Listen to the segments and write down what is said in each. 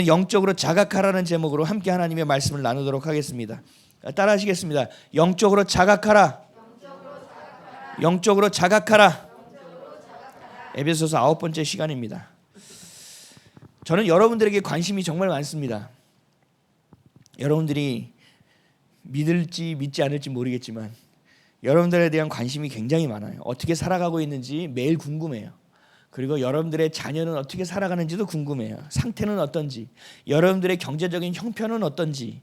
영적으로 자각하라는 제목으로 함께 하나님의 말씀을 나누도록 하겠습니다. 따라 하시겠습니다. 영적으로 자각하라. 영적으로 자각하라. 에베소서 9번째 시간입니다. 저는 여러분들에게 관심이 정말 많습니다. 여러분들이 믿을지 믿지 않을지 모르겠지만 여러분들에 대한 관심이 굉장히 많아요. 어떻게 살아가고 있는지 매일 궁금해요. 그리고 여러분들의 자녀는 어떻게 살아가는지도 궁금해요. 상태는 어떤지, 여러분들의 경제적인 형편은 어떤지,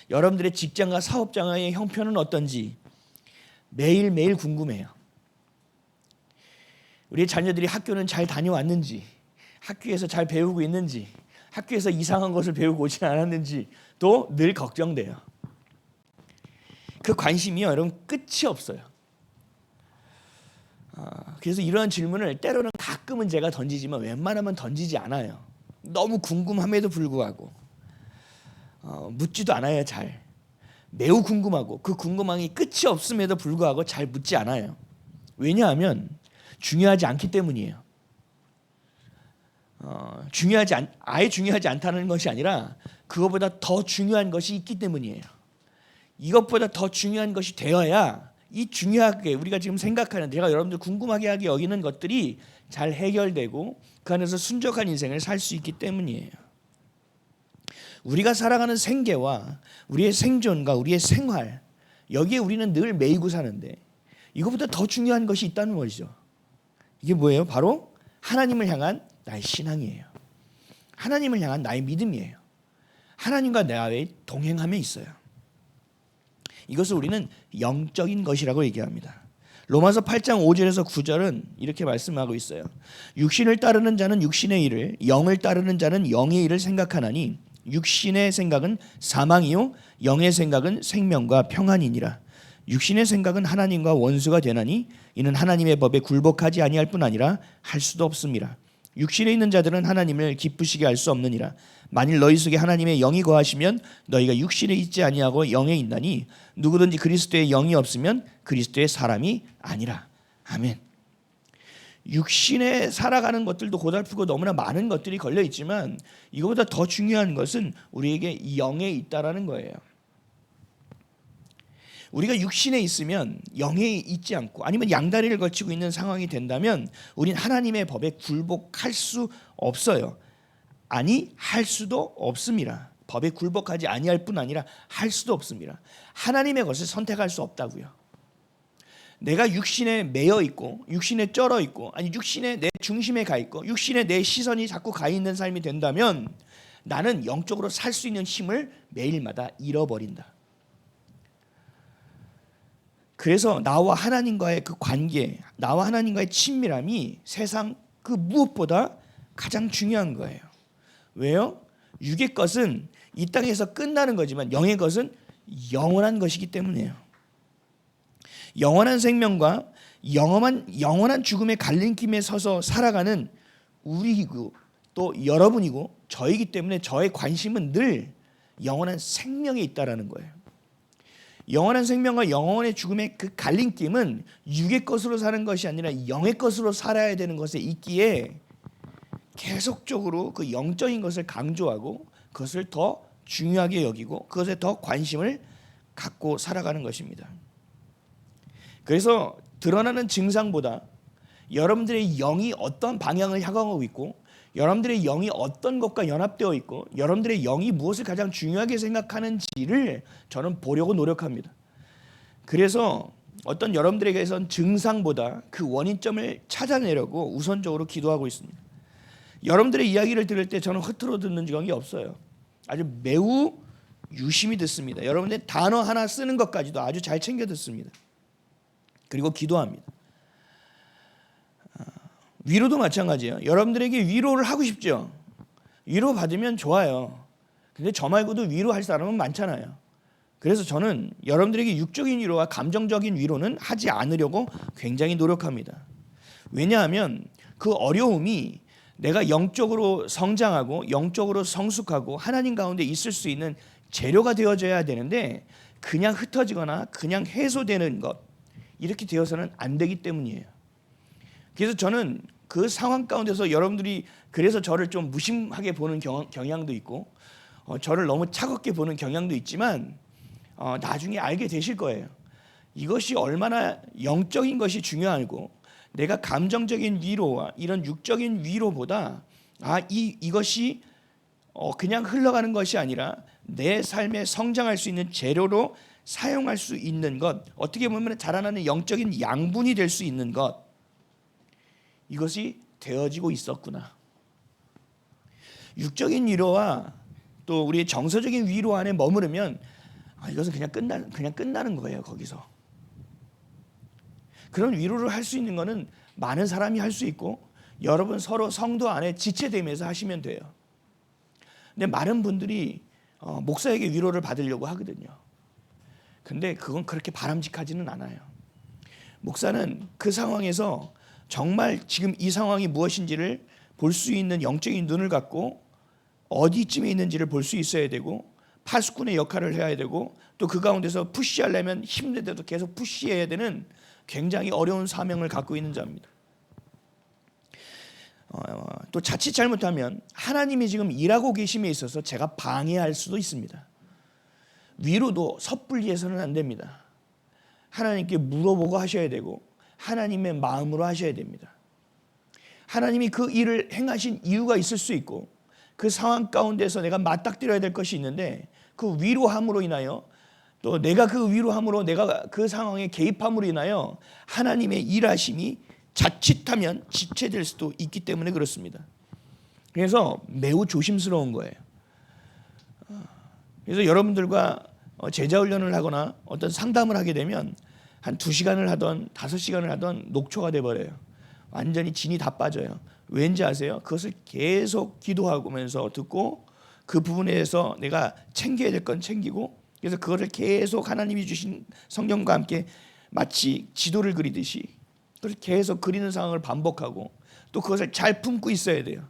여러분들의 직장과 사업장의 형편은 어떤지 매일매일 궁금해요. 우리 자녀들이 학교는 잘 다녀왔는지, 학교에서 잘 배우고 있는지, 학교에서 이상한 것을 배우고 오지 않았는지도 늘 걱정돼요. 그 관심이요, 여러분 끝이 없어요. 그래서 이런 질문을 때로는 가끔은 제가 던지지만 웬만하면 던지지 않아요. 너무 궁금함에도 불구하고 묻지도 않아요. 잘 매우 궁금하고 그 궁금함이 끝이 없음에도 불구하고 잘 묻지 않아요. 왜냐하면 중요하지 않기 때문이에요. 아예 중요하지 않다는 것이 아니라 그것보다 더 중요한 것이 있기 때문이에요. 이것보다 더 중요한 것이 되어야 이 중요하게 우리가 지금 생각하는, 제가 여러분들 궁금하게 하게 여기는 것들이 잘 해결되고 그 안에서 순적한 인생을 살 수 있기 때문이에요. 우리가 살아가는 생계와 우리의 생존과 우리의 생활, 여기에 우리는 늘 매이고 사는데 이것보다 더 중요한 것이 있다는 것이죠. 이게 뭐예요? 바로 하나님을 향한 나의 신앙이에요. 하나님을 향한 나의 믿음이에요. 하나님과 나의 동행함에 있어요. 이것을 우리는 영적인 것이라고 얘기합니다. 로마서 8장 5절에서 9절은 이렇게 말씀하고 있어요. 육신을 따르는 자는 육신의 일을, 영을 따르는 자는 영의 일을 생각하나니 육신의 생각은 사망이요 영의 생각은 생명과 평안이니라. 육신의 생각은 하나님과 원수가 되나니 이는 하나님의 법에 굴복하지 아니할 뿐 아니라 할 수도 없습니다. 육신에 있는 자들은 하나님을 기쁘시게 할 수 없느니라. 만일 너희 속에 하나님의 영이 거하시면 너희가 육신에 있지 아니하고 영에 있나니 누구든지 그리스도의 영이 없으면 그리스도의 사람이 아니라. 아멘. 육신에 살아가는 것들도 고달프고 너무나 많은 것들이 걸려 있지만 이거보다 더 중요한 것은 우리에게 영에 있다라는 거예요. 우리가 육신에 있으면 영에 있지 않고 아니면 양다리를 걸치고 있는 상황이 된다면 우린 하나님의 법에 굴복할 수 없어요. 아니, 할 수도 없습니다. 법에 굴복하지 아니할 뿐 아니라 할 수도 없습니다. 하나님의 것을 선택할 수 없다고요. 내가 육신에 매여 있고 육신에 쩔어 있고 아니 육신에 내 중심에 가 있고 육신에 내 시선이 자꾸 가 있는 삶이 된다면 나는 영적으로 살 수 있는 힘을 매일마다 잃어버린다. 그래서 나와 하나님과의 그 관계, 나와 하나님과의 친밀함이 세상 그 무엇보다 가장 중요한 거예요. 왜요? 육의 것은 이 땅에서 끝나는 거지만 영의 것은 영원한 것이기 때문이에요. 영원한 생명과 영원한 죽음의 갈림길에 서서 살아가는 우리이고 또 여러분이고 저이기 때문에 저의 관심은 늘 영원한 생명에 있다라는 거예요. 영원한 생명과 영원의 죽음의 그 갈림길은 육의 것으로 사는 것이 아니라 영의 것으로 살아야 되는 것에 있기에 계속적으로 그 영적인 것을 강조하고 그것을 더 중요하게 여기고 그것에 더 관심을 갖고 살아가는 것입니다. 그래서 드러나는 증상보다 여러분들의 영이 어떤 방향을 향하고 있고 여러분들의 영이 어떤 것과 연합되어 있고 여러분들의 영이 무엇을 가장 중요하게 생각하는지를 저는 보려고 노력합니다. 그래서 어떤 여러분들에게선 증상보다 그 원인점을 찾아내려고 우선적으로 기도하고 있습니다. 여러분들의 이야기를 들을 때 저는 흐트러 듣는 적이 없어요. 아주 매우 유심히 듣습니다. 여러분들의 단어 하나 쓰는 것까지도 아주 잘 챙겨 듣습니다. 그리고 기도합니다. 위로도 마찬가지예요. 여러분들에게 위로를 하고 싶죠. 위로 받으면 좋아요. 근데 저 말고도 위로할 사람은 많잖아요. 그래서 저는 여러분들에게 육적인 위로와 감정적인 위로는 하지 않으려고 굉장히 노력합니다. 왜냐하면 그 어려움이 내가 영적으로 성장하고 영적으로 성숙하고 하나님 가운데 있을 수 있는 재료가 되어져야 되는데 그냥 흩어지거나 그냥 해소되는 것 이렇게 되어서는 안 되기 때문이에요. 그래서 저는 그 상황 가운데서 여러분들이 그래서 저를 좀 무심하게 보는 경향도 있고 저를 너무 차갑게 보는 경향도 있지만 나중에 알게 되실 거예요. 이것이 얼마나 영적인 것이 중요하고 내가 감정적인 위로와 이런 육적인 위로보다 이것이 그냥 흘러가는 것이 아니라 내 삶에 성장할 수 있는 재료로 사용할 수 있는 것, 어떻게 보면 자라나는 영적인 양분이 될 수 있는 것, 이것이 되어지고 있었구나. 육적인 위로와 또 우리의 정서적인 위로 안에 머무르면 이것은 그냥 끝나는 거예요. 거기서 그런 위로를 할 수 있는 것은 많은 사람이 할 수 있고 여러분 서로 성도 안에 지체되면서 하시면 돼요. 근데 많은 분들이 목사에게 위로를 받으려고 하거든요. 근데 그건 그렇게 바람직하지는 않아요. 목사는 그 상황에서 정말 지금 이 상황이 무엇인지를 볼 수 있는 영적인 눈을 갖고 어디쯤에 있는지를 볼 수 있어야 되고 파수꾼의 역할을 해야 되고 또 그 가운데서 푸시하려면 힘든데도 계속 푸시해야 되는 굉장히 어려운 사명을 갖고 있는 자입니다. 또 자칫 잘못하면 하나님이 지금 일하고 계심에 있어서 제가 방해할 수도 있습니다. 위로도 섣불리 해서는 안 됩니다. 하나님께 물어보고 하셔야 되고 하나님의 마음으로 하셔야 됩니다. 하나님이 그 일을 행하신 이유가 있을 수 있고 그 상황 가운데서 내가 맞닥뜨려야 될 것이 있는데 그 위로함으로 인하여 또 내가 그 위로함으로 내가 그 상황에 개입함으로 인하여 하나님의 일하심이 자칫하면 지체될 수도 있기 때문에 그렇습니다. 그래서 매우 조심스러운 거예요. 그래서 여러분들과 제자훈련을 하거나 어떤 상담을 하게 되면 한 2시간을 하던 5시간을 하던 녹초가 돼버려요. 완전히 진이 다 빠져요. 왠지 아세요? 그것을 계속 기도하면서 듣고 그 부분에 대해서 내가 챙겨야 될 건 챙기고 그래서 그것을 계속 하나님이 주신 성경과 함께 마치 지도를 그리듯이 그걸 계속 그리는 상황을 반복하고 또 그것을 잘 품고 있어야 돼요.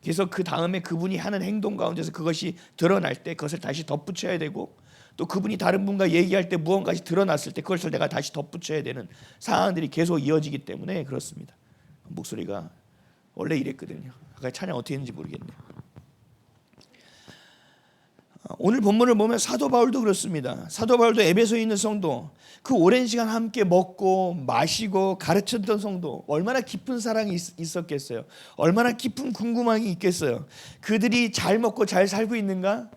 그래서 그 다음에 그분이 하는 행동 가운데서 그것이 드러날 때 그것을 다시 덧붙여야 되고 또 그분이 다른 분과 얘기할 때 무언가가 드러났을 때 그것을 내가 다시 덧붙여야 되는 상황들이 계속 이어지기 때문에 그렇습니다. 목소리가 원래 이랬거든요. 아까 찬양 어떻게 했는지 모르겠네요. 오늘 본문을 보면 사도 바울도 그렇습니다. 사도 바울도 에베소에 있는 성도, 그 오랜 시간 함께 먹고 마시고 가르쳤던 성도, 얼마나 깊은 사랑이 있었겠어요. 얼마나 깊은 궁금함이 있겠어요. 그들이 잘 먹고 잘 살고 있는가?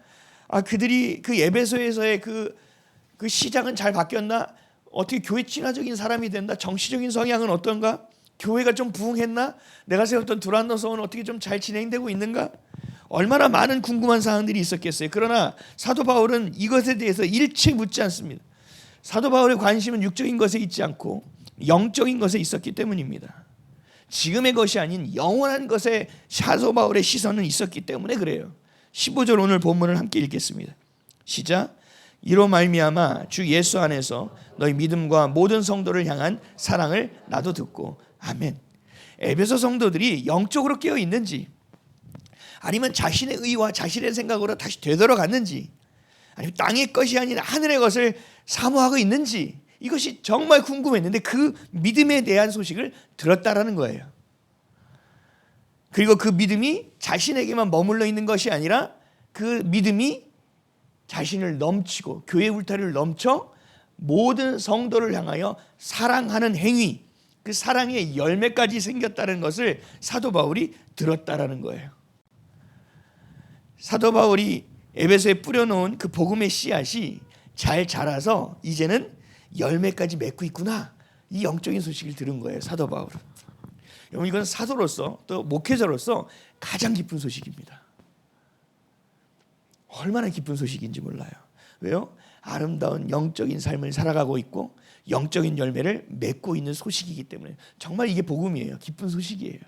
그들이 그 에베소에서의 그 시작은 잘 바뀌었나? 어떻게 교회 친화적인 사람이 된다? 정치적인 성향은 어떤가? 교회가 좀 부흥했나? 내가 세웠던 두란노 성은 어떻게 좀 잘 진행되고 있는가? 얼마나 많은 궁금한 사항들이 있었겠어요. 그러나 사도 바울은 이것에 대해서 일체 묻지 않습니다. 사도 바울의 관심은 육적인 것에 있지 않고 영적인 것에 있었기 때문입니다. 지금의 것이 아닌 영원한 것에 사도 바울의 시선은 있었기 때문에 그래요. 15절 오늘 본문을 함께 읽겠습니다. 시작. 이로 말미암아 주 예수 안에서 너희 믿음과 모든 성도를 향한 사랑을 나도 듣고 아멘. 에베소 성도들이 영적으로 깨어 있는지 아니면 자신의 의와 자신의 생각으로 다시 되돌아갔는지 아니면 땅의 것이 아닌 하늘의 것을 사모하고 있는지 이것이 정말 궁금했는데 그 믿음에 대한 소식을 들었다라는 거예요. 그리고 그 믿음이 자신에게만 머물러 있는 것이 아니라 그 믿음이 자신을 넘치고 교회 울타리를 넘쳐 모든 성도를 향하여 사랑하는 행위, 그 사랑의 열매까지 생겼다는 것을 사도 바울이 들었다라는 거예요. 사도 바울이 에베소에 뿌려놓은 그 복음의 씨앗이 잘 자라서 이제는 열매까지 맺고 있구나. 이 영적인 소식을 들은 거예요. 사도 바울은. 여러분 이건 사도로서 또 목회자로서 가장 기쁜 소식입니다. 얼마나 기쁜 소식인지 몰라요. 왜요? 아름다운 영적인 삶을 살아가고 있고 영적인 열매를 맺고 있는 소식이기 때문에 정말 이게 복음이에요. 기쁜 소식이에요.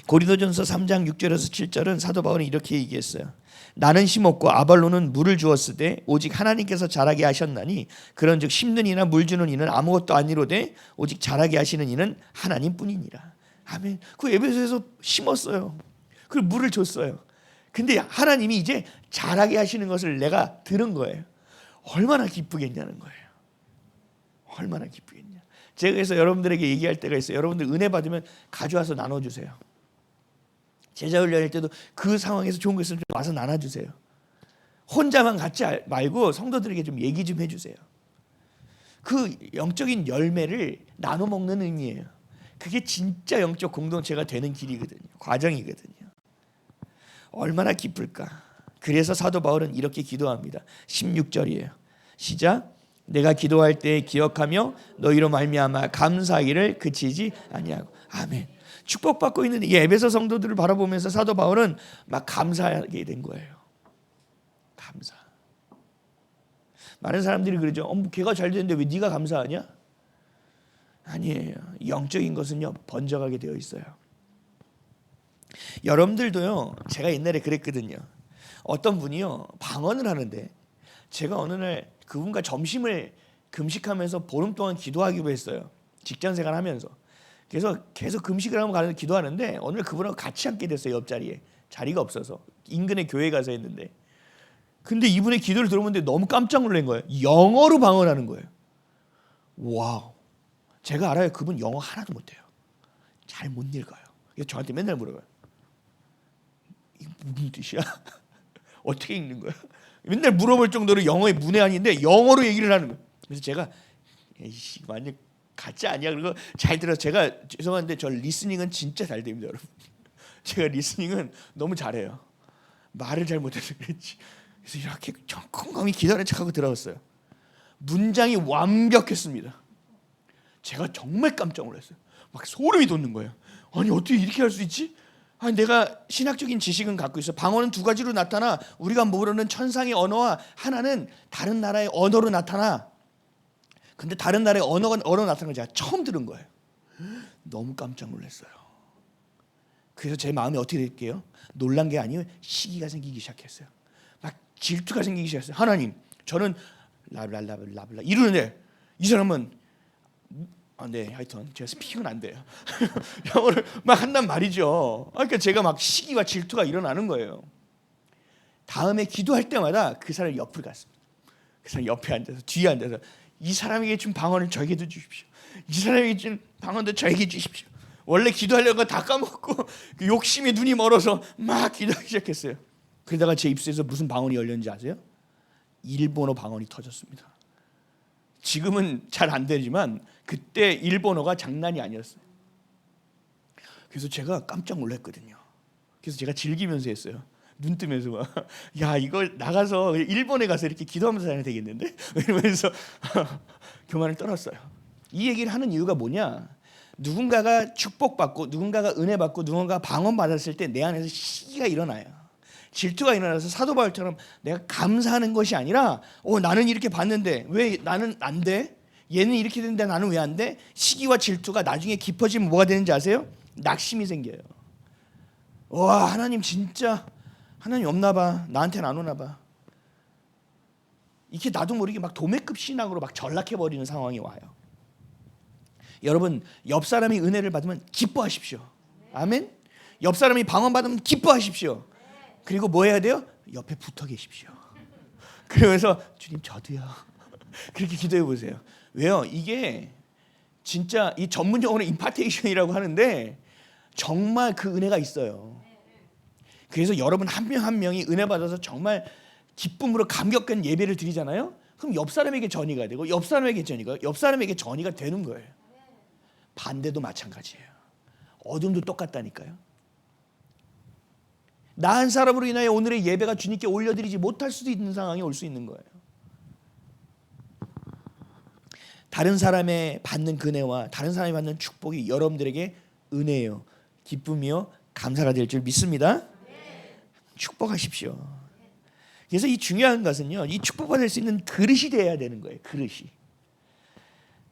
고린도전서 3장 6절에서 7절은 사도 바울은 이렇게 얘기했어요. 나는 심었고 아볼로는 물을 주었으되 오직 하나님께서 자라게 하셨나니 그런즉 심는 이나 물 주는 이는 아무것도 아니로되 오직 자라게 하시는 이는 하나님뿐이니라. 아멘. 그 에베소에서 심었어요. 그 물을 줬어요. 근데 하나님이 이제 자라게 하시는 것을 내가 들은 거예요. 얼마나 기쁘겠냐는 거예요. 얼마나 기쁘겠냐. 제가 그래서 여러분들에게 얘기할 때가 있어요. 여러분들 은혜 받으면 가져와서 나눠주세요. 제자 훈련할 때도 그 상황에서 좋은 거 있으면 좀 와서 나눠주세요. 혼자만 갖지 말고 성도들에게 좀 얘기 좀 해주세요. 그 영적인 열매를 나눠 먹는 의미예요. 그게 진짜 영적 공동체가 되는 길이거든요. 과정이거든요. 얼마나 기쁠까. 그래서 사도 바울은 이렇게 기도합니다. 16절이에요. 시작. 내가 기도할 때 기억하며 너희로 말미암아 감사하기를 그치지 아니하고. 아멘. 축복받고 있는 이 에베소 성도들을 바라보면서 사도 바울은 막 감사하게 된 거예요. 감사. 많은 사람들이 그러죠. 걔가 잘 되는데 왜 네가 감사하냐? 아니에요. 영적인 것은요 번져가게 되어 있어요. 여러분들도요. 제가 옛날에 그랬거든요. 어떤 분이요 방언을 하는데 제가 어느 날 그분과 점심을 금식하면서 보름 동안 기도하기로 했어요. 직장생활 하면서. 그래서 계속 금식을 하면 가서 기도하는데 오늘 그분하고 같이 앉게 됐어요. 옆자리에. 자리가 없어서 인근의 교회 가서 했는데 근데 이분의 기도를 들어보는데 너무 깜짝 놀란 거예요. 영어로 방언하는 거예요. 와우. 제가 알아요. 그분 영어 하나도 못해요. 잘 못 읽어요. 그래서 저한테 맨날 물어봐요. 이게 무슨 뜻이야? 어떻게 읽는 거야? 맨날 물어볼 정도로 영어의 문외한인데 영어로 얘기를 하는 거예요. 그래서 제가 에이씨 완전 가짜 아니야. 그리고 잘 들어서 제가 죄송한데 저 리스닝은 진짜 잘 됩니다, 여러분. 제가 리스닝은 너무 잘해요. 말을 잘 못해서 그렇지. 그래서 이렇게 컴컴이 기다린 척하고 들어갔어요. 문장이 완벽했습니다. 제가 정말 깜짝 놀랐어요. 막 소름이 돋는 거예요. 아니 어떻게 이렇게 할 수 있지? 아니 내가 신학적인 지식은 갖고 있어. 방언은 두 가지로 나타나. 우리가 모르는 천상의 언어와 하나는 다른 나라의 언어로 나타나. 근데 다른 나라의 언어로 나타나는 걸 제가 처음 들은 거예요. 너무 깜짝 놀랐어요. 그래서 제 마음이 어떻게 될게요? 놀란 게 아니에요. 시기가 생기기 시작했어요. 막 질투가 생기기 시작했어요. 하나님, 저는 라블라블라블라 이러는데 이 사람은 네, 하여튼 제가 스피킹은 안 돼요. 영어를 막 한단 말이죠. 그러니까 제가 막 시기와 질투가 일어나는 거예요. 다음에 기도할 때마다 그 사람 옆으로 갔습니다. 그 사람 옆에 앉아서 뒤에 앉아서 이 사람에게 준 방언을 저에게도 주십시오. 이 사람에게 준 방언도 저에게 주십시오. 원래 기도하려고 다 까먹고 그 욕심에 눈이 멀어서 막 기도하기 시작했어요. 그러다가 제 입술에서 무슨 방언이 열렸는지 아세요? 일본어 방언이 터졌습니다. 지금은 잘 안 되지만 그때 일본어가 장난이 아니었어요. 그래서 제가 깜짝 놀랐거든요. 그래서 제가 즐기면서 했어요. 눈 뜨면서 막, 야 이걸 나가서 일본에 가서 이렇게 기도하면서 다녀야 되겠는데? 이러면서 교만을 떨었어요. 이 얘기를 하는 이유가 뭐냐? 누군가가 축복받고 누군가가 은혜 받고 누군가가 방언 받았을 때 내 안에서 시기가 일어나요. 질투가 일어나서 사도 바울처럼 내가 감사하는 것이 아니라 나는 이렇게 받는데 왜 나는 안 돼? 얘는 이렇게 되는데 나는 왜 안 돼? 시기와 질투가 나중에 깊어지면 뭐가 되는지 아세요? 낙심이 생겨요. 와 하나님 진짜 하나님 없나 봐. 나한테는 안 오나 봐. 이렇게 나도 모르게 막 도매급 신앙으로 막 전락해버리는 상황이 와요. 여러분 옆 사람이 은혜를 받으면 기뻐하십시오. 아멘. 옆 사람이 방언 받으면 기뻐하십시오. 그리고 뭐 해야 돼요? 옆에 붙어 계십시오. 그러면서 주님 저도요. 그렇게 기도해 보세요. 왜요? 이게 진짜 이 전문 용어로 임파테이션이라고 하는데 정말 그 은혜가 있어요. 그래서 여러분 한 명 한 명이 은혜 받아서 정말 기쁨으로 감격한 예배를 드리잖아요. 그럼 옆 사람에게 전이가 되고 옆 사람에게 전이가 되는 거예요. 반대도 마찬가지예요. 어둠도 똑같다니까요. 나 한 사람으로 인하여 오늘의 예배가 주님께 올려드리지 못할 수도 있는 상황이 올 수 있는 거예요. 다른 사람의 받는 은혜와 다른 사람이 받는 축복이 여러분들에게 은혜요, 기쁨이요, 감사가 될 줄 믿습니다. 축복하십시오. 그래서 이 중요한 것은요, 이 축복받을 수 있는 그릇이 되어야 되는 거예요. 그릇이.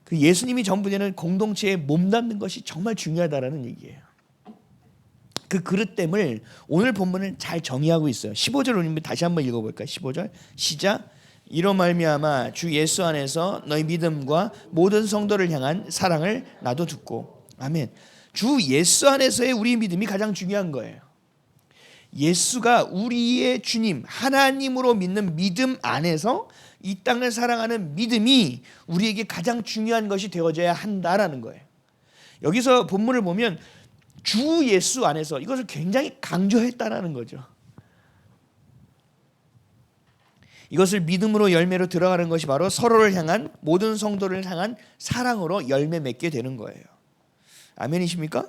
그 예수님이 전부되는 공동체에 몸담는 것이 정말 중요하다라는 얘기예요. 그 그릇됨을 오늘 본문은 잘 정의하고 있어요. 15절 우리 다시 한번 읽어볼까요? 15절 시작. 이로 말미암아 주 예수 안에서 너희 믿음과 모든 성도를 향한 사랑을 나도 듣고. 아멘. 주 예수 안에서의 우리 믿음이 가장 중요한 거예요. 예수가 우리의 주님 하나님으로 믿는 믿음 안에서 이 땅을 사랑하는 믿음이 우리에게 가장 중요한 것이 되어져야 한다라는 거예요. 여기서 본문을 보면 주 예수 안에서 이것을 굉장히 강조했다라는 거죠. 이것을 믿음으로 열매로 들어가는 것이 바로 서로를 향한 모든 성도를 향한 사랑으로 열매 맺게 되는 거예요. 아멘이십니까?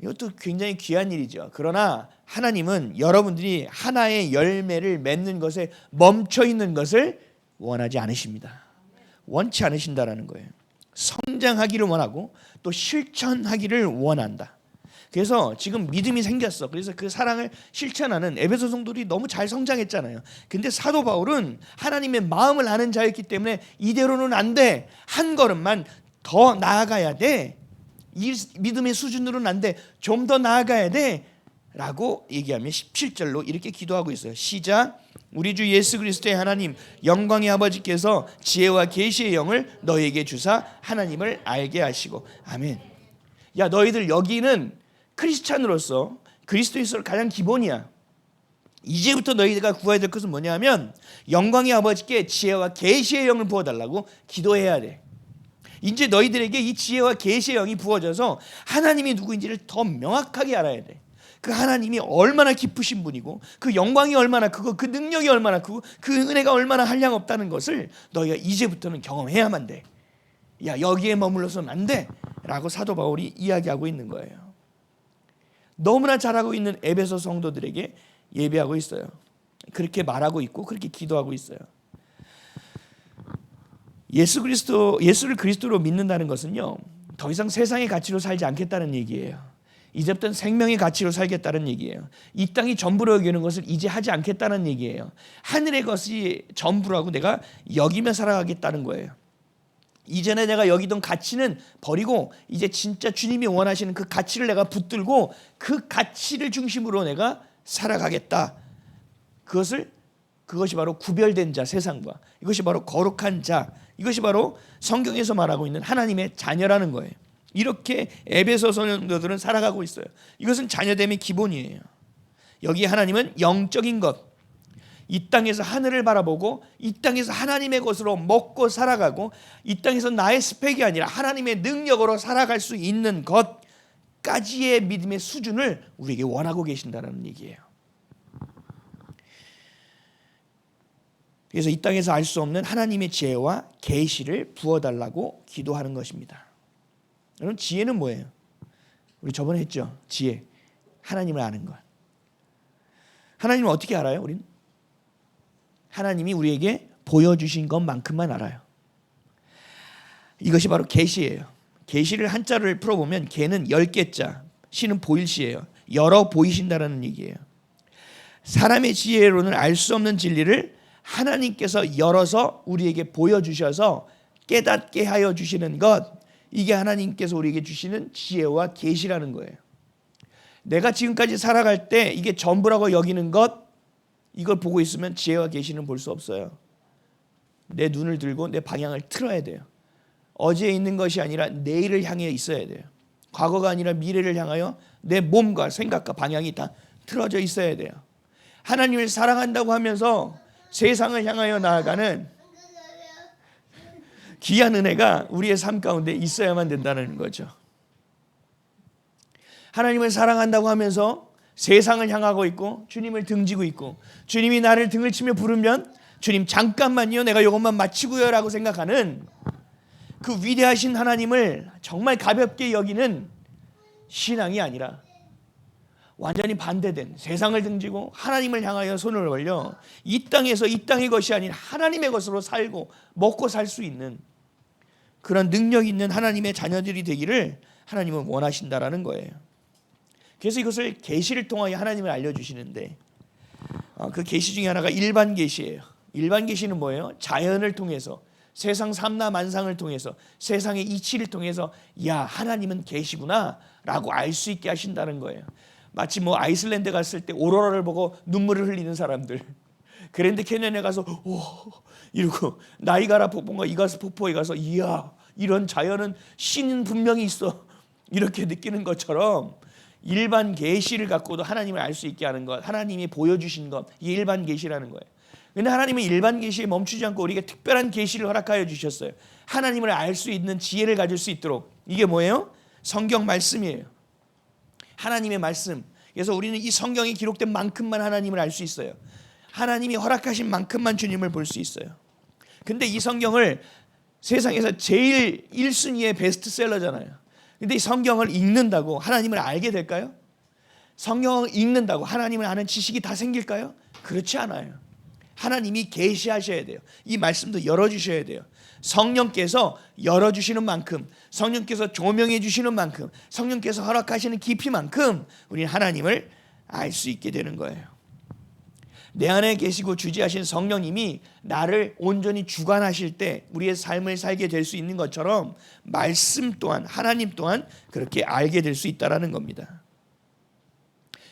이것도 굉장히 귀한 일이죠. 그러나 하나님은 여러분들이 하나의 열매를 맺는 것에 멈춰 있는 것을 원하지 않으십니다. 원치 않으신다라는 거예요. 성장하기를 원하고 또 실천하기를 원한다. 그래서 지금 믿음이 생겼어. 그래서 그 사랑을 실천하는 에베소 성도들이 너무 잘 성장했잖아요. 근데 사도 바울은 하나님의 마음을 아는 자였기 때문에 이대로는 안 돼. 한 걸음만 더 나아가야 돼. 이 믿음의 수준으로는 안 돼. 좀 더 나아가야 돼. 라고 얘기하며 17절로 이렇게 기도하고 있어요. 시작. 우리 주 예수 그리스도의 하나님 영광의 아버지께서 지혜와 계시의 영을 너희에게 주사 하나님을 알게 하시고. 아멘. 야, 너희들 여기는 크리스찬으로서 그리스도인으로서 가장 기본이야. 이제부터 너희가 구해야 될 것은 뭐냐면 영광의 아버지께 지혜와 계시의 영을 부어달라고 기도해야 돼. 이제 너희들에게 이 지혜와 계시의 영이 부어져서 하나님이 누구인지를 더 명확하게 알아야 돼. 그 하나님이 얼마나 깊으신 분이고 그 영광이 얼마나 크고 그 능력이 얼마나 크고 그 은혜가 얼마나 한량없다는 것을 너희가 이제부터는 경험해야만 돼. 야, 여기에 머물러서는 안 돼 라고 사도 바울이 이야기하고 있는 거예요. 너무나 잘하고 있는 에베소 성도들에게 예배하고 있어요. 그렇게 말하고 있고 그렇게 기도하고 있어요. 예수를 그리스도로 믿는다는 것은요, 더 이상 세상의 가치로 살지 않겠다는 얘기예요. 이제부터는 생명의 가치로 살겠다는 얘기예요. 이 땅이 전부로 여기는 것을 이제 하지 않겠다는 얘기예요. 하늘의 것이 전부라고 내가 여기며 살아가겠다는 거예요. 이전에 내가 여기던 가치는 버리고 이제 진짜 주님이 원하시는 그 가치를 내가 붙들고 그 가치를 중심으로 내가 살아가겠다. 그것이 바로 구별된 자, 세상과. 이것이 바로 거룩한 자. 이것이 바로 성경에서 말하고 있는 하나님의 자녀라는 거예요. 이렇게 에베소 성도들은 살아가고 있어요. 이것은 자녀됨의 기본이에요. 여기 하나님은 영적인 것, 이 땅에서 하늘을 바라보고 이 땅에서 하나님의 것으로 먹고 살아가고 이 땅에서 나의 스펙이 아니라 하나님의 능력으로 살아갈 수 있는 것까지의 믿음의 수준을 우리에게 원하고 계신다는 얘기예요. 그래서 이 땅에서 알 수 없는 하나님의 지혜와 계시를 부어달라고 기도하는 것입니다. 여러분, 지혜는 뭐예요? 우리 저번에 했죠. 지혜, 하나님을 아는 것. 하나님을 어떻게 알아요? 우리는 하나님이 우리에게 보여주신 것만큼만 알아요. 이것이 바로 계시예요. 계시를 한자를 풀어보면 계는 10개자, 시는 보일시예요. 열어 보이신다라는 얘기예요. 사람의 지혜로는 알 수 없는 진리를 하나님께서 열어서 우리에게 보여주셔서 깨닫게 하여 주시는 것, 이게 하나님께서 우리에게 주시는 지혜와 계시라는 거예요. 내가 지금까지 살아갈 때 이게 전부라고 여기는 것, 이걸 보고 있으면 지혜와 계시는 볼 수 없어요. 내 눈을 들고 내 방향을 틀어야 돼요. 어제에 있는 것이 아니라 내일을 향해 있어야 돼요. 과거가 아니라 미래를 향하여 내 몸과 생각과 방향이 다 틀어져 있어야 돼요. 하나님을 사랑한다고 하면서 세상을 향하여 나아가는 귀한 은혜가 우리의 삶 가운데 있어야만 된다는 거죠. 하나님을 사랑한다고 하면서 세상을 향하고 있고 주님을 등지고 있고 주님이 나를 등을 치며 부르면 주님 잠깐만요, 내가 이것만 마치고요 라고 생각하는 그 위대하신 하나님을 정말 가볍게 여기는 신앙이 아니라 완전히 반대된 세상을 등지고 하나님을 향하여 손을 올려 이 땅에서 이 땅의 것이 아닌 하나님의 것으로 살고 먹고 살 수 있는 그런 능력 있는 하나님의 자녀들이 되기를 하나님은 원하신다라는 거예요. 그래서 이것을 계시를 통하여 하나님을 알려주시는데 그 계시 중에 하나가 일반 계시예요. 일반 계시는 뭐예요? 자연을 통해서 세상 삼라만상을 통해서 세상의 이치를 통해서 야, 하나님은 계시구나 라고 알 수 있게 하신다는 거예요. 마치 아이슬란드 갔을 때 오로라를 보고 눈물을 흘리는 사람들, 그랜드 캐년에 가서 오 이러고 나이가라 폭포가 이가스 폭포에 가서 이야, 이런 자연은 신은 분명히 있어 이렇게 느끼는 것처럼 일반 계시를 갖고도 하나님을 알 수 있게 하는 것, 하나님이 보여주신 것, 이게 일반 계시라는 거예요. 그런데 하나님은 일반 계시에 멈추지 않고 우리에게 특별한 계시를 허락하여 주셨어요. 하나님을 알 수 있는 지혜를 가질 수 있도록. 이게 뭐예요? 성경 말씀이에요. 하나님의 말씀. 그래서 우리는 이 성경이 기록된 만큼만 하나님을 알 수 있어요. 하나님이 허락하신 만큼만 주님을 볼 수 있어요. 근데 이 성경을 세상에서 제일 1순위의 베스트셀러잖아요. 근데 이 성경을 읽는다고 하나님을 알게 될까요? 성경을 읽는다고 하나님을 아는 지식이 다 생길까요? 그렇지 않아요. 하나님이 계시하셔야 돼요. 이 말씀도 열어주셔야 돼요. 성령께서 열어주시는 만큼, 성령께서 조명해 주시는 만큼, 성령께서 허락하시는 깊이만큼 우리는 하나님을 알 수 있게 되는 거예요. 내 안에 계시고 주지하신 성령님이 나를 온전히 주관하실 때 우리의 삶을 살게 될 수 있는 것처럼 말씀 또한, 하나님 또한 그렇게 알게 될 수 있다는 겁니다.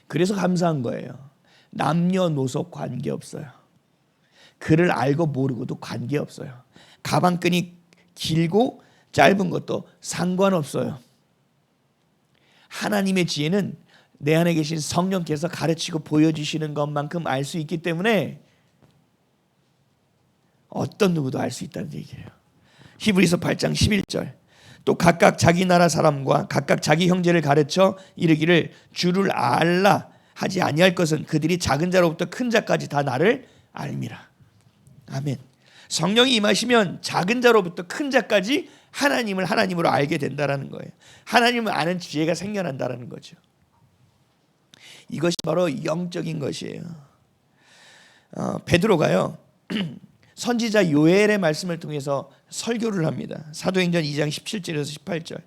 그래서 감사한 거예요. 남녀노소 관계없어요. 그를 알고 모르고도 관계없어요. 가방끈이 길고 짧은 것도 상관없어요. 하나님의 지혜는 내 안에 계신 성령께서 가르치고 보여주시는 것만큼 알 수 있기 때문에 어떤 누구도 알 수 있다는 얘기예요. 히브리서 8장 11절. 또 각각 자기 나라 사람과 각각 자기 형제를 가르쳐 이르기를 주를 알라 하지 아니할 것은 그들이 작은 자로부터 큰 자까지 다 나를 알미라. 아멘. 성령이 임하시면 작은 자로부터 큰 자까지 하나님을 하나님으로 알게 된다라는 거예요. 하나님을 아는 지혜가 생겨난다라는 거죠. 이것이 바로 영적인 것이에요. 베드로가요 선지자 요엘의 말씀을 통해서 설교를 합니다. 사도행전 2장 17절에서 18절.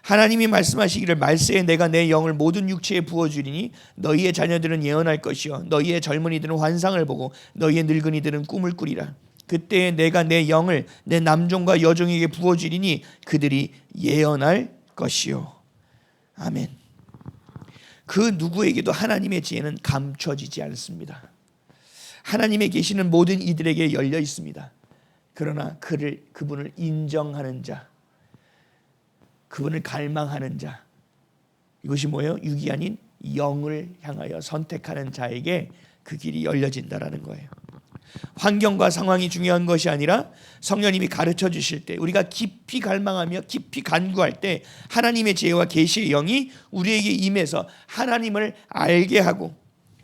하나님이 말씀하시기를 말세에 내가 내 영을 모든 육체에 부어주리니 너희의 자녀들은 예언할 것이요 너희의 젊은이들은 환상을 보고 너희의 늙은이들은 꿈을 꾸리라. 그때에 내가 내 영을 내 남종과 여종에게 부어주리니 그들이 예언할 것이요. 아멘. 그 누구에게도 하나님의 지혜는 감춰지지 않습니다. 하나님의 계시는 모든 이들에게 열려 있습니다. 그러나 그분을 인정하는 자, 그분을 갈망하는 자, 이것이 뭐예요? 육이 아닌 영을 향하여 선택하는 자에게 그 길이 열려진다라는 거예요. 환경과 상황이 중요한 것이 아니라 성령님이 가르쳐 주실 때, 우리가 깊이 갈망하며 깊이 간구할 때 하나님의 지혜와 계시의 영이 우리에게 임해서 하나님을 알게 하고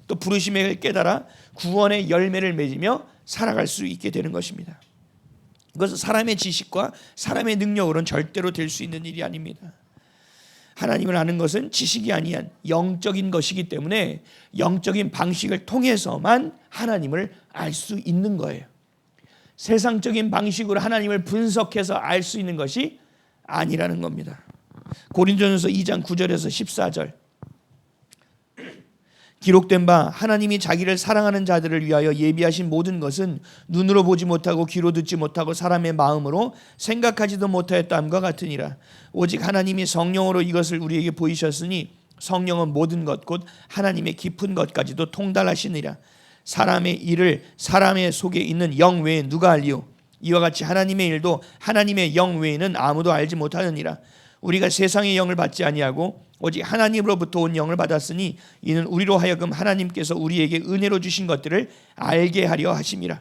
또 부르심을 깨달아 구원의 열매를 맺으며 살아갈 수 있게 되는 것입니다. 이것은 사람의 지식과 사람의 능력으로는 절대로 될 수 있는 일이 아닙니다. 하나님을 아는 것은 지식이 아니한 영적인 것이기 때문에 영적인 방식을 통해서만 하나님을 알 수 있는 거예요. 세상적인 방식으로 하나님을 분석해서 알 수 있는 것이 아니라는 겁니다. 고린도전서 2장 9절에서 14절. 기록된 바 하나님이 자기를 사랑하는 자들을 위하여 예비하신 모든 것은 눈으로 보지 못하고 귀로 듣지 못하고 사람의 마음으로 생각하지도 못하였다함과 같으니라. 오직 하나님이 성령으로 이것을 우리에게 보이셨으니 성령은 모든 것 곧 하나님의 깊은 것까지도 통달하시니라. 사람의 일을 사람의 속에 있는 영 외에 누가 알리요? 이와 같이 하나님의 일도 하나님의 영 외에는 아무도 알지 못하느니라. 우리가 세상의 영을 받지 아니하고 오직 하나님으로부터 온 영을 받았으니 이는 우리로 하여금 하나님께서 우리에게 은혜로 주신 것들을 알게 하려 하심이라.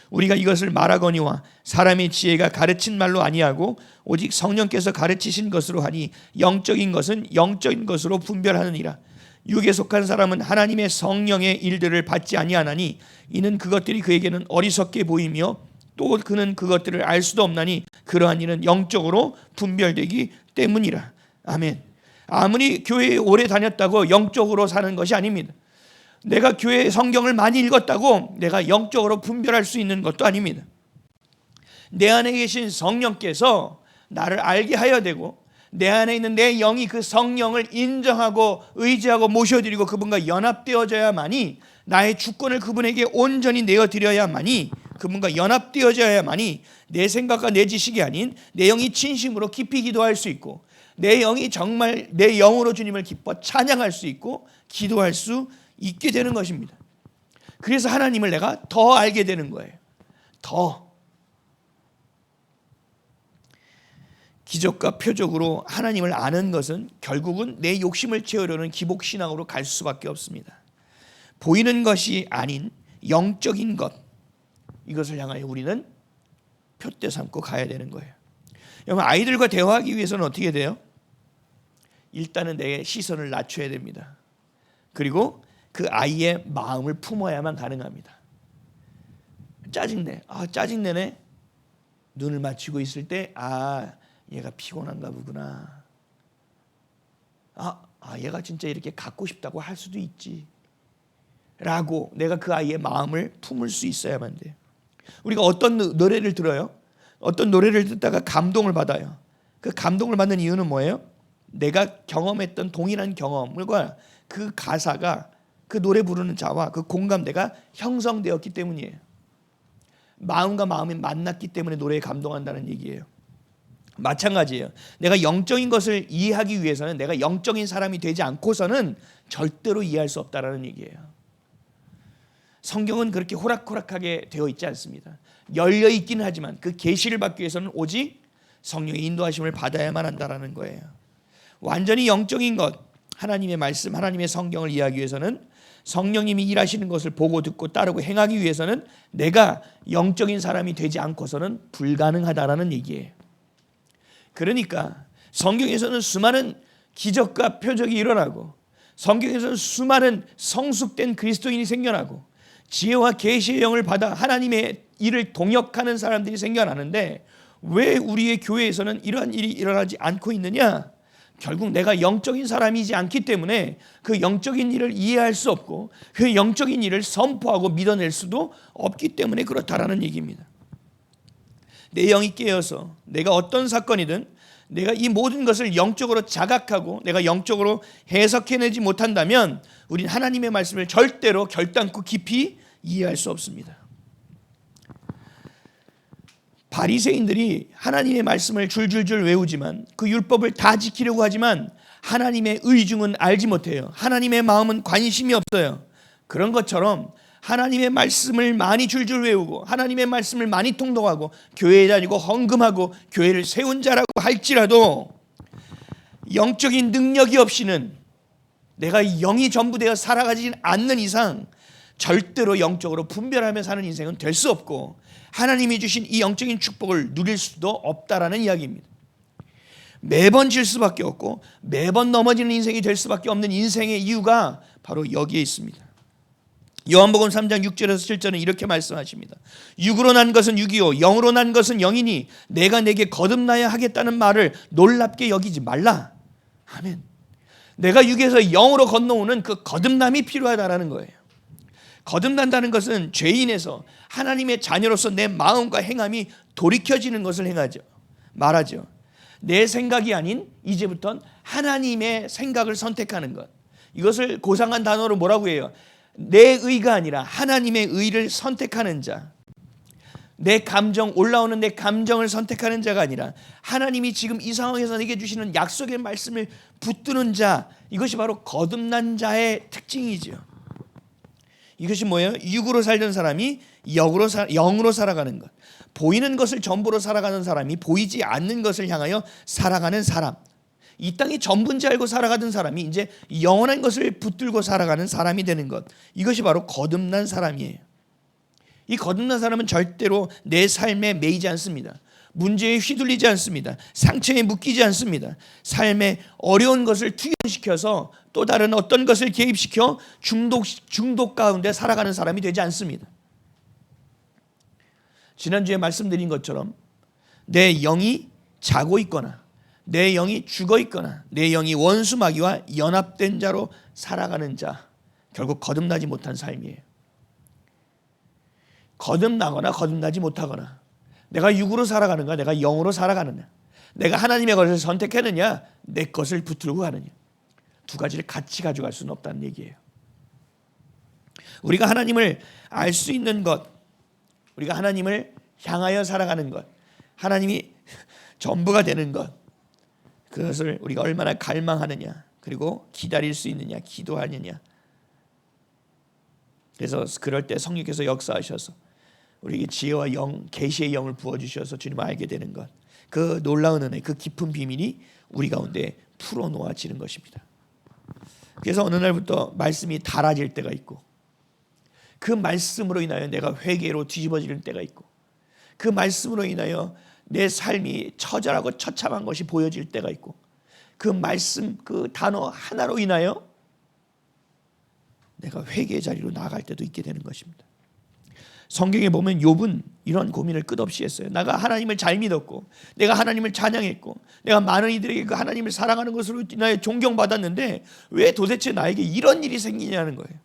우리가 이것을 말하거니와 사람의 지혜가 가르친 말로 아니하고 오직 성령께서 가르치신 것으로 하니 영적인 것은 영적인 것으로 분별하느니라. 육에 속한 사람은 하나님의 성령의 일들을 받지 아니하나니 이는 그것들이 그에게는 어리석게 보이며 또 그는 그것들을 알 수도 없나니 그러한 일은 영적으로 분별되기 때문이라. 아멘. 아무리 교회에 오래 다녔다고 영적으로 사는 것이 아닙니다. 내가 교회 성경을 많이 읽었다고 내가 영적으로 분별할 수 있는 것도 아닙니다. 내 안에 계신 성령께서 나를 알게 하여 되고 내 안에 있는 내 영이 그 성령을 인정하고 의지하고 모셔드리고 그분과 연합되어져야만이, 나의 주권을 그분에게 온전히 내어드려야만이, 그분과 연합되어져야만이 내 생각과 내 지식이 아닌 내 영이 진심으로 깊이 기도할 수 있고 내 영이 정말 내 영으로 주님을 기뻐 찬양할 수 있고 기도할 수 있게 되는 것입니다. 그래서 하나님을 내가 더 알게 되는 거예요. 더. 기적과 표적으로 하나님을 아는 것은 결국은 내 욕심을 채우려는 기복신앙으로 갈 수밖에 없습니다. 보이는 것이 아닌 영적인 것, 이것을 향하여 우리는 표대 삼고 가야 되는 거예요. 여러분, 아이들과 대화하기 위해서는 어떻게 돼요? 일단은 내 시선을 낮춰야 됩니다. 그리고 그 아이의 마음을 품어야만 가능합니다. 짜증내. 짜증내네. 눈을 맞추고 있을 때 얘가 피곤한가 보구나. 얘가 진짜 이렇게 갖고 싶다고 할 수도 있지. 라고 내가 그 아이의 마음을 품을 수 있어야만 돼요. 우리가 어떤 노래를 들어요? 어떤 노래를 듣다가 감동을 받아요. 그 감동을 받는 이유는 뭐예요? 내가 경험했던 동일한 경험과 그 가사가 그 노래 부르는 자와 그 공감대가 형성되었기 때문이에요. 마음과 마음이 만났기 때문에 노래에 감동한다는 얘기예요. 마찬가지예요. 내가 영적인 것을 이해하기 위해서는 내가 영적인 사람이 되지 않고서는 절대로 이해할 수 없다는 얘기예요. 성경은 그렇게 호락호락하게 되어 있지 않습니다. 열려 있기는 하지만 그 계시를 받기 위해서는 오직 성령의 인도하심을 받아야만 한다는 거예요. 완전히 영적인 것, 하나님의 말씀, 하나님의 성경을 이해하기 위해서는 성령님이 일하시는 것을 보고 듣고 따르고 행하기 위해서는 내가 영적인 사람이 되지 않고서는 불가능하다라는 얘기예요. 그러니까 성경에서는 수많은 기적과 표적이 일어나고, 성경에서는 수많은 성숙된 그리스도인이 생겨나고, 지혜와 계시의 영을 받아 하나님의 일을 동역하는 사람들이 생겨나는데, 왜 우리의 교회에서는 이러한 일이 일어나지 않고 있느냐? 결국 내가 영적인 사람이지 않기 때문에 그 영적인 일을 이해할 수 없고 그 영적인 일을 선포하고 믿어낼 수도 없기 때문에 그렇다라는 얘기입니다. 내 영이 깨어서 내가 어떤 사건이든 내가 이 모든 것을 영적으로 자각하고 내가 영적으로 해석해내지 못한다면 우린 하나님의 말씀을 절대로 결단코 깊이 이해할 수 없습니다. 바리새인들이 하나님의 말씀을 줄줄줄 외우지만 그 율법을 다 지키려고 하지만 하나님의 의중은 알지 못해요. 하나님의 마음은 관심이 없어요. 그런 것처럼 하나님의 말씀을 많이 줄줄 외우고 하나님의 말씀을 많이 통독하고 교회에 다니고 헌금하고 교회를 세운 자라고 할지라도 영적인 능력이 없이는, 내가 영이 전부 되어 살아가지 않는 이상 절대로 영적으로 분별하며 사는 인생은 될 수 없고 하나님이 주신 이 영적인 축복을 누릴 수도 없다라는 이야기입니다. 매번 질 수밖에 없고 매번 넘어지는 인생이 될 수밖에 없는 인생의 이유가 바로 여기에 있습니다. 요한복음 3장 6절에서 7절은 이렇게 말씀하십니다. 육으로 난 것은 육이요 영으로 난 것은 영이니 내가 내게 거듭나야 하겠다는 말을 놀랍게 여기지 말라. 아멘. 내가 육에서 영으로 건너오는 그 거듭남이 필요하다라는 거예요. 거듭난다는 것은 죄인에서 하나님의 자녀로서 내 마음과 행함이 돌이켜지는 것을 말하죠. 내 생각이 아닌 이제부터는 하나님의 생각을 선택하는 것. 이것을 고상한 단어로 뭐라고 해요? 내 의가 아니라 하나님의 의를 선택하는 자. 내 감정, 올라오는 내 감정을 선택하는 자가 아니라 하나님이 지금 이 상황에서 내게 주시는 약속의 말씀을 붙드는 자. 이것이 바로 거듭난 자의 특징이죠. 이것이 뭐예요? 육으로 살던 사람이 영으로 살아가는 것. 보이는 것을 전부로 살아가는 사람이 보이지 않는 것을 향하여 살아가는 사람. 이 땅이 전부인지 알고 살아가던 사람이 이제 영원한 것을 붙들고 살아가는 사람이 되는 것. 이것이 바로 거듭난 사람이에요. 이 거듭난 사람은 절대로 내 삶에 매이지 않습니다. 문제에 휘둘리지 않습니다. 상처에 묶이지 않습니다. 삶에 어려운 것을 투영시켜서 또 다른 어떤 것을 개입시켜 중독 가운데 살아가는 사람이 되지 않습니다. 지난주에 말씀드린 것처럼 내 영이 자고 있거나 내 영이 죽어 있거나 내 영이 원수 마귀와 연합된 자로 살아가는 자, 결국 거듭나지 못한 삶이에요. 거듭나거나 거듭나지 못하거나, 내가 육으로 살아가는가 내가 영으로 살아가느냐, 내가 하나님의 것을 선택했느냐 내 것을 붙들고 가느냐, 두 가지를 같이 가져갈 수는 없다는 얘기예요. 우리가 하나님을 알 수 있는 것, 우리가 하나님을 향하여 살아가는 것, 하나님이 전부가 되는 것, 그것을 우리가 얼마나 갈망하느냐, 그리고 기다릴 수 있느냐, 기도하느냐. 그래서 그럴 때 성령께서 역사하셔서 우리에게 지혜와 영, 계시의 영을 부어주셔서 주님을 알게 되는 것, 그 놀라운 은혜, 그 깊은 비밀이 우리 가운데 풀어놓아지는 것입니다. 그래서 어느 날부터 말씀이 달아질 때가 있고, 그 말씀으로 인하여 내가 회개로 뒤집어지는 때가 있고, 그 말씀으로 인하여 내 삶이 처절하고 처참한 것이 보여질 때가 있고, 그 말씀, 그 단어 하나로 인하여 내가 회개의 자리로 나아갈 때도 있게 되는 것입니다. 성경에 보면 욥은 이런 고민을 끝없이 했어요. 내가 하나님을 잘 믿었고, 내가 하나님을 찬양했고, 내가 많은 이들에게 그 하나님을 사랑하는 것으로 인하여 존경받았는데 왜 도대체 나에게 이런 일이 생기냐는 거예요.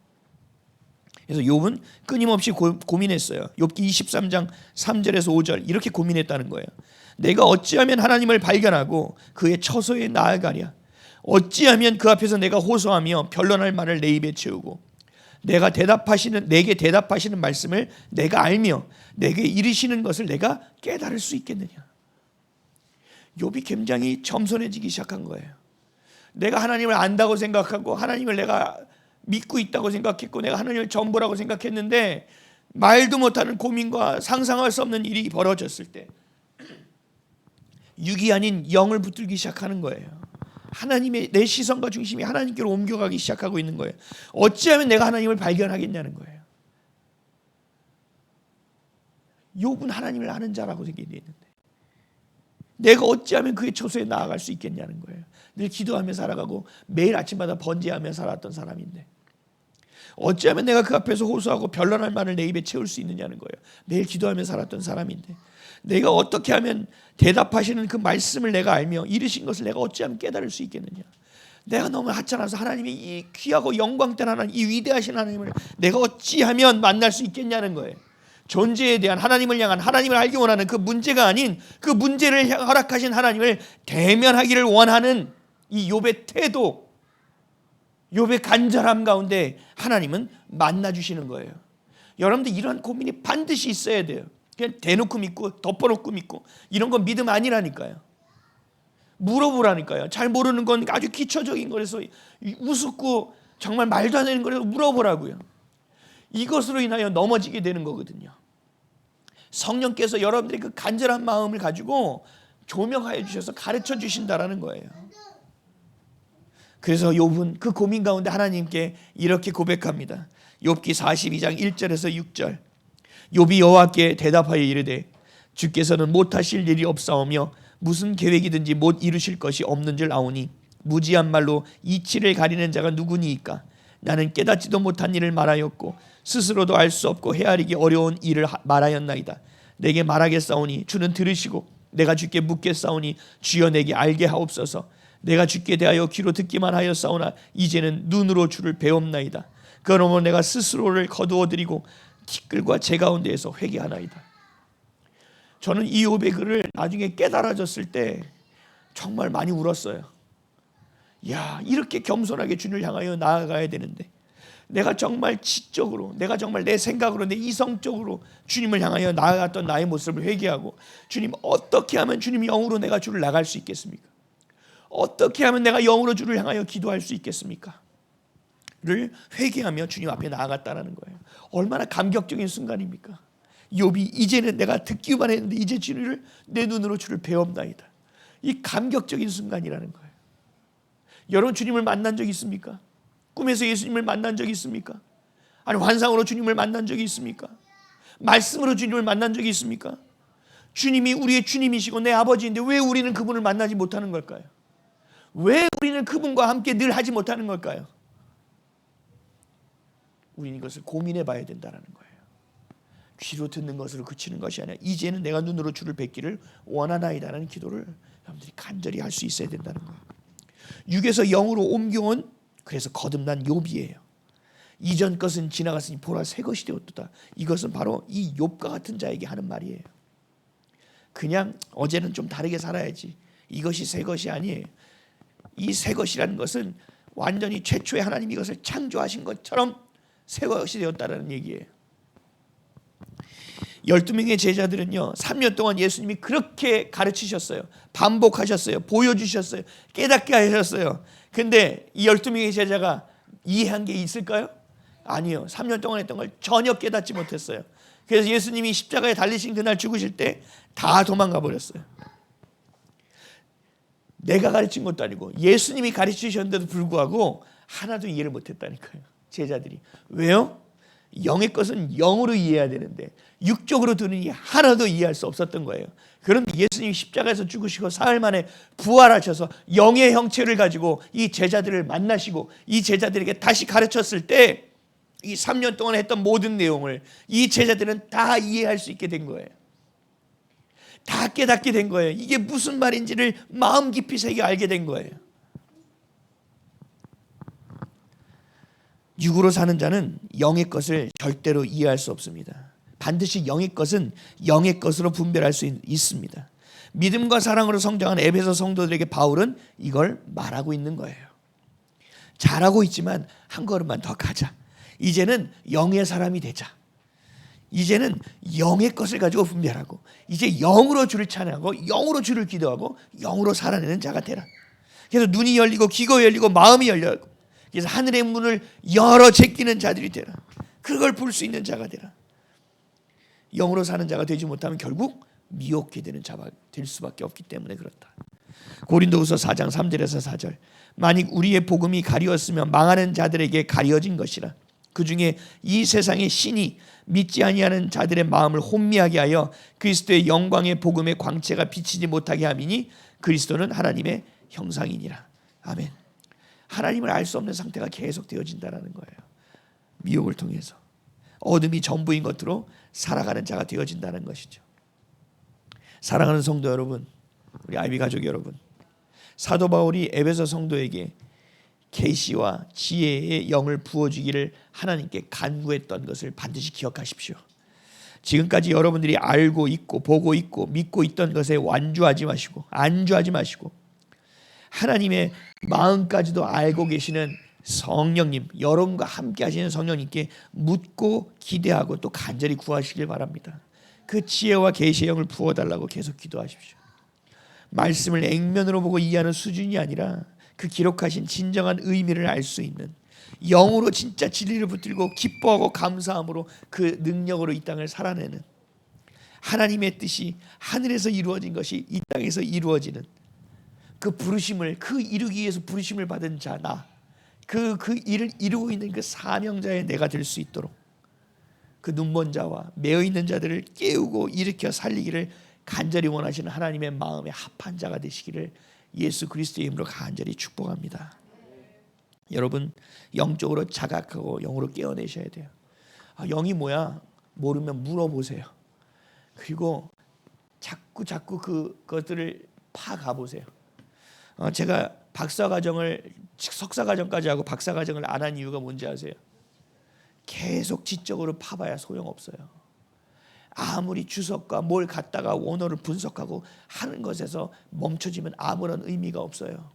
그래서 욥은 끊임없이 고민했어요. 욥기 23장 3절에서 5절 이렇게 고민했다는 거예요. 내가 어찌하면 하나님을 발견하고 그의 처소에 나아가랴. 어찌하면 그 앞에서 내가 호소하며 변론할 말을 내 입에 채우고, 내게 대답하시는 말씀을 내가 알며 내게 이르시는 것을 내가 깨달을 수 있겠느냐. 욥이 굉장히 겸손해지기 시작한 거예요. 내가 하나님을 안다고 생각하고, 하나님을 내가 믿고 있다고 생각했고, 내가 하나님을 전부라고 생각했는데 말도 못하는 고민과 상상할 수 없는 일이 벌어졌을 때 육이 아닌 영을 붙들기 시작하는 거예요. 하나님의, 내 시선과 중심이 하나님께로 옮겨가기 시작하고 있는 거예요. 어찌하면 내가 하나님을 발견하겠냐는 거예요. 욥은 하나님을 아는 자라고 생각되어 있는데 내가 어찌하면 그의 처소에 나아갈 수 있겠냐는 거예요. 늘 기도하며 살아가고 매일 아침마다 번제하며 살았던 사람인데 어찌하면 내가 그 앞에서 호소하고 변론할 말을 내 입에 채울 수 있느냐는 거예요. 매일 기도하며 살았던 사람인데 내가 어떻게 하면 대답하시는 그 말씀을 내가 알며 이르신 것을 내가 어찌하면 깨달을 수 있겠느냐. 내가 너무 하찮아서 하나님의 이 귀하고 영광된 하나님, 이 위대하신 하나님을 내가 어찌하면 만날 수 있겠냐는 거예요. 존재에 대한 하나님을 향한, 하나님을 알기 원하는 그 문제가 아닌 그 문제를 허락하신 하나님을 대면하기를 원하는 이 욥의 태도, 욥의 간절함 가운데 하나님은 만나주시는 거예요. 여러분들 이런 고민이 반드시 있어야 돼요. 그냥 대놓고 믿고 덮어놓고 믿고 이런 건 믿음 아니라니까요. 물어보라니까요. 잘 모르는 건 아주 기초적인 거라서 우습고 정말 말도 안 되는 거라서 물어보라고요. 이것으로 인하여 넘어지게 되는 거거든요. 성령께서 여러분들의 그 간절한 마음을 가지고 조명하여 주셔서 가르쳐 주신다라는 거예요. 그래서 욥은 그 고민 가운데 하나님께 이렇게 고백합니다. 욥기 42장 1절에서 6절. 욥이 여호와께 대답하여 이르되 주께서는 못하실 일이 없사오며 무슨 계획이든지 못 이루실 것이 없는 줄 아오니 무지한 말로 이치를 가리는 자가 누구니이까. 나는 깨닫지도 못한 일을 말하였고 스스로도 알 수 없고 헤아리기 어려운 일을 말하였나이다. 내게 말하겠사오니 주는 들으시고 내가 주께 묻겠사오니 주여 내게 알게 하옵소서. 내가 주께 대하여 귀로 듣기만 하였사오나 이제는 눈으로 주를 배옵나이다. 그러므로 내가 스스로를 거두어드리고 티끌과 제 가운데에서 회개하나이다. 저는 이 욥의 글을 나중에 깨달아졌을 때 정말 많이 울었어요. 야, 이렇게 겸손하게 주님을 향하여 나아가야 되는데 내가 정말 지적으로, 내가 정말 내 생각으로, 내 이성적으로 주님을 향하여 나아갔던 나의 모습을 회개하고, 주님 어떻게 하면 주님 영으로 내가 주를 나갈 수 있겠습니까? 어떻게 하면 내가 영으로 주를 향하여 기도할 수 있겠습니까? 를 회개하며 주님 앞에 나아갔다는 거예요. 얼마나 감격적인 순간입니까? 욥이 이제는 내가 듣기만 했는데 이제 주를 내 눈으로 주를 배웁나이다. 이 감격적인 순간이라는 거예요. 여러분 주님을 만난 적 있습니까? 꿈에서 예수님을 만난 적이 있습니까? 아니 환상으로 주님을 만난 적이 있습니까? 말씀으로 주님을 만난 적이 있습니까? 주님이 우리의 주님이시고 내 아버지인데 왜 우리는 그분을 만나지 못하는 걸까요? 왜 우리는 그분과 함께 늘 하지 못하는 걸까요? 우리는 이것을 고민해 봐야 된다는 거예요. 귀로 듣는 것으로 그치는 것이 아니라 이제는 내가 눈으로 주를 뵙기를 원하나이다라는 기도를 여러분들이 간절히 할 수 있어야 된다는 거예요. 육에서 영으로 옮겨온, 그래서 거듭난 욥이에요. 이전 것은 지나갔으니 보라 새 것이 되었도다. 이것은 바로 이 욥과 같은 자에게 하는 말이에요. 그냥 어제는 좀 다르게 살아야지, 이것이 새 것이 아니에요. 이 새 것이라는 것은 완전히 최초에 하나님이 이것을 창조하신 것처럼 새 것이 되었다는 얘기예요. 12명의 제자들은요 3년 동안 예수님이 그렇게 가르치셨어요. 반복하셨어요. 보여주셨어요. 깨닫게 하셨어요. 근데 이 12명의 제자가 이해한 게 있을까요? 아니요. 3년 동안 했던 걸 전혀 깨닫지 못했어요. 그래서 예수님이 십자가에 달리신 그날 죽으실 때 다 도망가 버렸어요. 내가 가르친 것도 아니고 예수님이 가르치셨는데도 불구하고 하나도 이해를 못했다니까요. 제자들이. 왜요? 영의 것은 영으로 이해해야 되는데 육적으로 들으니 하나도 이해할 수 없었던 거예요. 그런데 예수님이 십자가에서 죽으시고 사흘 만에 부활하셔서 영의 형체를 가지고 이 제자들을 만나시고 이 제자들에게 다시 가르쳤을 때 이 3년 동안 했던 모든 내용을 이 제자들은 다 이해할 수 있게 된 거예요. 다 깨닫게 된 거예요. 이게 무슨 말인지를 마음 깊이 새겨 알게 된 거예요. 육으로 사는 자는 영의 것을 절대로 이해할 수 없습니다. 반드시 영의 것은 영의 것으로 분별할 수 있습니다. 믿음과 사랑으로 성장한 에베소 성도들에게 바울은 이걸 말하고 있는 거예요. 잘하고 있지만 한 걸음만 더 가자. 이제는 영의 사람이 되자. 이제는 영의 것을 가지고 분별하고 이제 영으로 주를 찬양하고 영으로 주를 기도하고 영으로 살아내는 자가 되라. 그래서 눈이 열리고 귀가 열리고 마음이 열리고 그래서 하늘의 문을 열어 제끼는 자들이 되라. 그걸 볼 수 있는 자가 되라. 영으로 사는 자가 되지 못하면 결국 미혹게 되는 자가 될 수밖에 없기 때문에 그렇다. 고린도후서 4장 3절에서 4절. 만일 우리의 복음이 가리웠으면 망하는 자들에게 가려진 것이라. 그 중에 이 세상의 신이 믿지 아니하는 자들의 마음을 혼미하게 하여 그리스도의 영광의 복음의 광채가 비치지 못하게 함이니 그리스도는 하나님의 형상이니라. 아멘. 하나님을 알 수 없는 상태가 계속 되어진다는 거예요. 미혹을 통해서 어둠이 전부인 것으로 살아가는 자가 되어진다는 것이죠. 사랑하는 성도 여러분, 우리 아이비 가족 여러분, 사도 바울이 에베소 성도에게 계시와 지혜의 영을 부어주기를 하나님께 간구했던 것을 반드시 기억하십시오. 지금까지 여러분들이 알고 있고 보고 있고 믿고 있던 것에 안주하지 마시고 하나님의 마음까지도 알고 계시는 성령님, 여러분과 함께 하시는 성령님께 묻고 기대하고 또 간절히 구하시길 바랍니다. 그 지혜와 계시의 영을 부어달라고 계속 기도하십시오. 말씀을 액면으로 보고 이해하는 수준이 아니라 그 기록하신 진정한 의미를 알 수 있는 영으로 진짜 진리를 붙들고 기뻐하고 감사함으로 그 능력으로 이 땅을 살아내는 하나님의 뜻이 하늘에서 이루어진 것이 이 땅에서 이루어지는 그 부르심을 그 이루기 위해서 부르심을 받은 자 나 그 일을 이루고 있는 그 사명자의 내가 될 수 있도록 그 눈먼 자와 매어 있는 자들을 깨우고 일으켜 살리기를 간절히 원하시는 하나님의 마음에 합한 자가 되시기를 예수 그리스도의 이름으로 간절히 축복합니다. 여러분 영적으로 자각하고 영으로 깨어내셔야 돼요. 영이 뭐야? 모르면 물어보세요. 그리고 자꾸 그것들을 파가 보세요. 제가 석사과정까지 하고 박사과정을 안 한 이유가 뭔지 아세요? 계속 지적으로 파봐야 소용없어요. 아무리 주석과 뭘 갖다가 원어를 분석하고 하는 것에서 멈춰지면 아무런 의미가 없어요.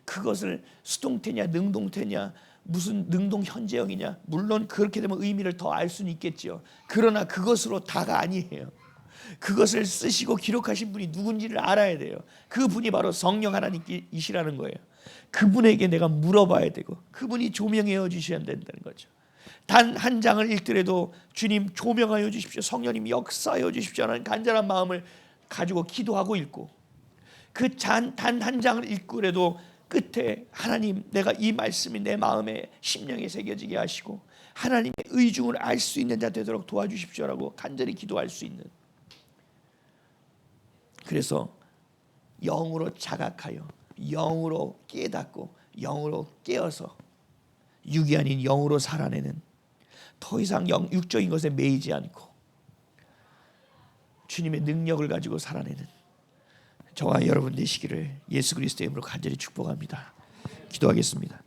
그것을 수동태냐 능동태냐 무슨 능동 현재형이냐 물론 그렇게 되면 의미를 더 알 수는 있겠죠. 그러나 그것으로 다가 아니에요. 그것을 쓰시고 기록하신 분이 누군지를 알아야 돼요. 그분이 바로 성령 하나님이시라는 거예요. 그분에게 내가 물어봐야 되고 그분이 조명해 주셔야 된다는 거죠. 단 한 장을 읽더라도 주님 조명하여 주십시오, 성령님 역사하여 주십시오 하는 간절한 마음을 가지고 기도하고 읽고 그 단 한 장을 읽고라도 끝에 하나님 내가 이 말씀이 내 마음에 심령에 새겨지게 하시고 하나님의 의중을 알 수 있는 자 되도록 도와주십시오라고 간절히 기도할 수 있는, 그래서 영으로 자각하여 영으로 깨닫고 영으로 깨어서 육이 아닌 영으로 살아내는, 더 이상 육적인 것에 매이지 않고 주님의 능력을 가지고 살아내는 저와 여러분 되시기를 예수 그리스도의 이름으로 간절히 축복합니다. 기도하겠습니다.